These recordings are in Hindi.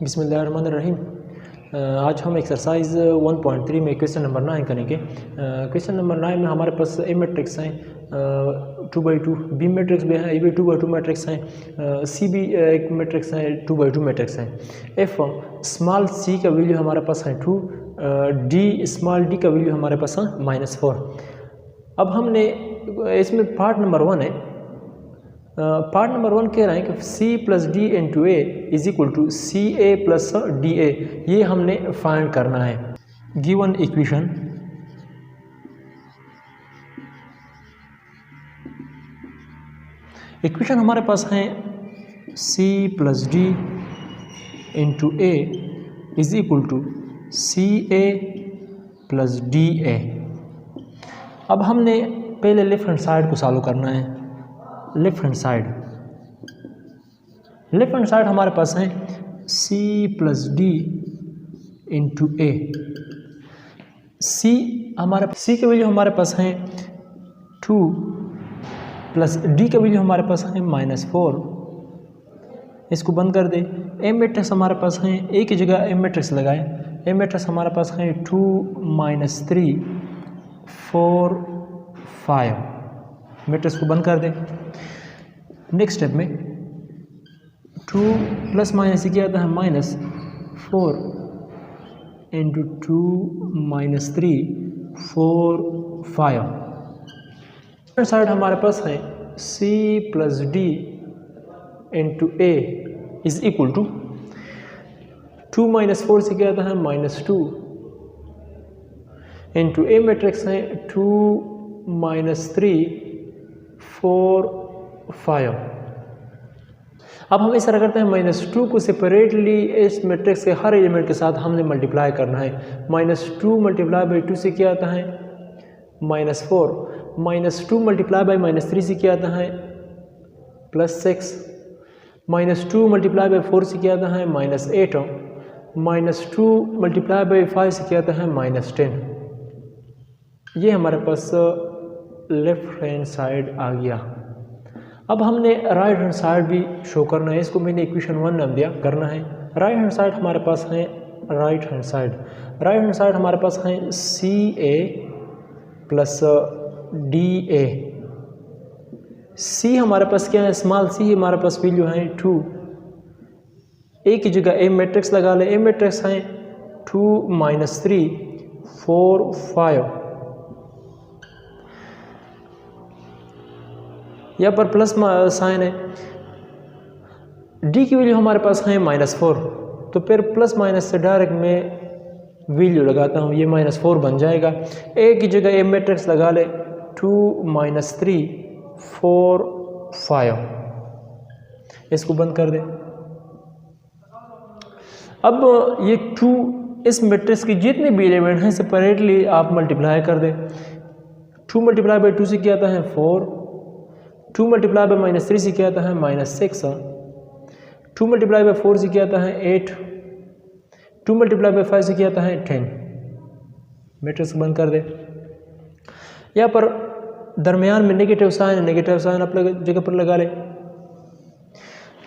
बिस्मिल्लाहिर्रहमानिर्रहीम। आज हम एक्सरसाइज 1.3 में क्वेश्चन नंबर 9 करेंगे। क्वेश्चन नंबर 9 में हमारे पास ए मैट्रिक्स हैं 2/2, बी मैट्रिक्स भी है, ये भी 2/2 मैट्रिक्स हैं, सी भी एक मैट्रिक्स है 2/2 मैट्रिक्स हैं। एफ स्मॉल सी का वैल्यू हमारे पास है 2, डी स्मॉल डी का वैल्यू हमारे पास है -4। अब हमने इसमें पार्ट नंबर 1 है, पार्ट नंबर 1 कह रहा है कि c plus D into A is equal to C A plus D A, ये हमने फाइंड करना है। गिवन इक्वेशन हमारे पास है c plus D into A is equal to C A plus D A. अब हमने पहले लेफ्ट हैंड साइड को सॉल्व करना है। लेफ्ट हैंड साइड हमारे पास है c plus D into A. c के वैल्यू हमारे पास है 2 प्लस डी का वैल्यू हमारे पास है -4। इसको बंद कर दे। ए मैट्रिक्स हमारे पास है, ए की जगह ए मैट्रिक्स लगाए। ए मैट्रिक्स हमारे पास है 2 -3 4 5। मैट्रिक्स को बंद कर दे। नेक्स्ट स्टेप में 2 प्लस माइनस क्या आता है -4 इंटू 2 -3 4 5। साइड हमारे पास है c plus D into A is equal to 2 -4 से क्या आता है -2 इंटू ए मैट्रिक्स है 2 -3 4 5। अब हम इस तरह करते हैं, -2 को सेपरेटली इस मैट्रिक्स के हर एलिमेंट के साथ हमने मल्टीप्लाई करना है। -2 मल्टीप्लाई बाई 2 से क्या आता है -4, -2 मल्टीप्लाई बाई -3 से क्या आता है +6, -2 मल्टीप्लाई बाई 4 से क्या आता है -8, -2 मल्टीप्लाई बाई 5 से क्या आता है -10। ये हमारे पास लेफ्ट हैंड साइड आ गया। अब हमने राइट हैंड साइड भी शो करना है। इसको मैंने इक्वेशन 1 नाम दिया करना है। राइट हैंड साइड हमारे पास है राइट हैंड साइड हमारे पास है सी ए प्लस डी ए। सी हमारे पास क्या है, स्मॉल सी हमारे पास वैल्यू है 2। ए की जगह ए मैट्रिक्स लगा ले। ए मैट्रिक्स है 2 -3 4 5। यहाँ पर प्लस साइन है। डी की वैल्यू हमारे पास है -4, तो फिर प्लस माइनस से डायरेक्ट मैं वैल्यू लगाता हूँ, ये -4 बन जाएगा। ए की जगह ए मैट्रिक्स लगा ले 2 -3 4 5। इसको बंद कर दे। अब ये 2 इस मैट्रिक्स की जितने भी एलिमेंट हैं सेपरेटली आप मल्टीप्लाई कर दे। 2 मल्टीप्लाई बाई 2 से क्या आता है 4, 2 मल्टीप्लाई बाई -3 से क्या आता है -6, 2 मल्टीप्लाई बाई 4 से क्या आता है 8, 2 मल्टीप्लाई बाई 5 से क्या आता है 10। मैट्रिक्स बंद कर दे। यहाँ पर दरमियान में नेगेटिव साइन है, नेगेटिव साइन अपने जगह पर लगा ले।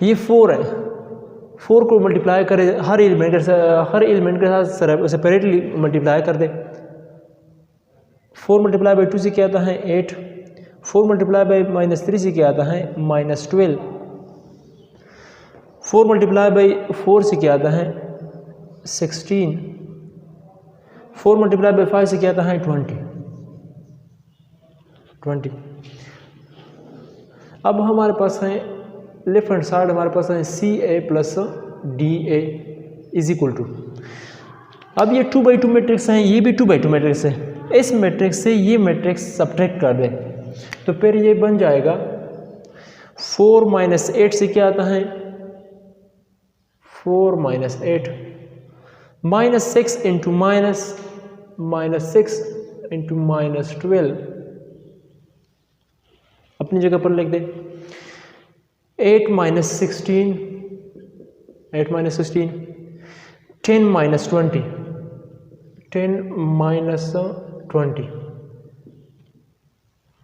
ये 4 है, 4 को मल्टीप्लाई करे हर एलिमेंट के साथ सेपरेटली मल्टीप्लाई कर दे। 4 मल्टीप्लाई बाई 2 से क्या आता है 8, 4 मल्टीप्लाई बाई -3 से क्या आता है -12, 4 मल्टीप्लाई बाई 4 से क्या आता है 16, 4 मल्टीप्लाई बाई 5 से क्या आता है 20। अब हमारे पास है लेफ्ट हैंड साइड हमारे पास है C A plus D A is equal to. अब ये 2/2 मैट्रिक्स हैं, ये भी 2/2 मैट्रिक्स है। इस मैट्रिक्स से ये मैट्रिक्स सब्ट्रैक्ट कर दे तो फिर ये बन जाएगा 4 -8 से क्या आता है 4 -8, -6 इंटू -6 इंटू -12 अपनी जगह पर लिख दे। 8 -16 10 -20, 10 -20।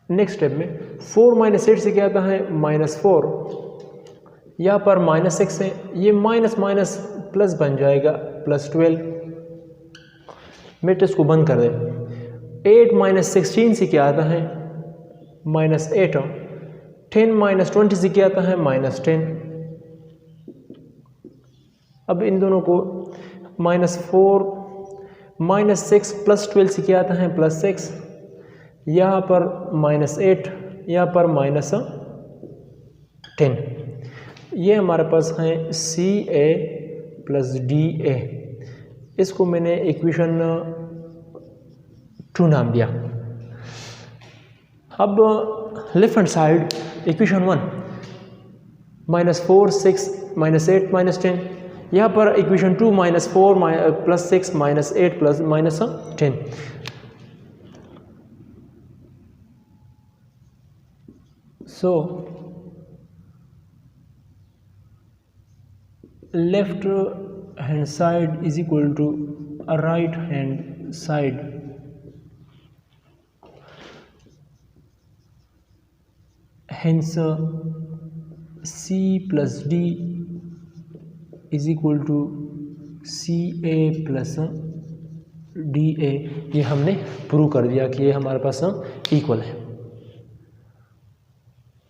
नेक्स्ट स्टेप में 4 -8 से क्या आता है -4, यहाँ पर -6 है, ये माइनस माइनस प्लस बन जाएगा +12। मैट्रिक्स को बंद कर दें। 8 - 16 से क्या आता है -8, 10 - 20 से क्या आता है -10। अब इन दोनों को -4 -6 + 12 से क्या आता है +6, यहाँ पर -8, यहाँ पर -10। ये हमारे पास हैं CA + DA। इसको मैंने इक्वेशन 2 नाम दिया। अब लेफ्ट हैंड साइड इक्वेशन 1 -4 6 -8 -10, यहाँ पर equation 2 -4 + 6 -8 + -10। So left hand side is equal to right hand side, hence C + D is equal to CA + DA। ये हमने प्रूव कर दिया कि ये हमारे पास इक्वल है।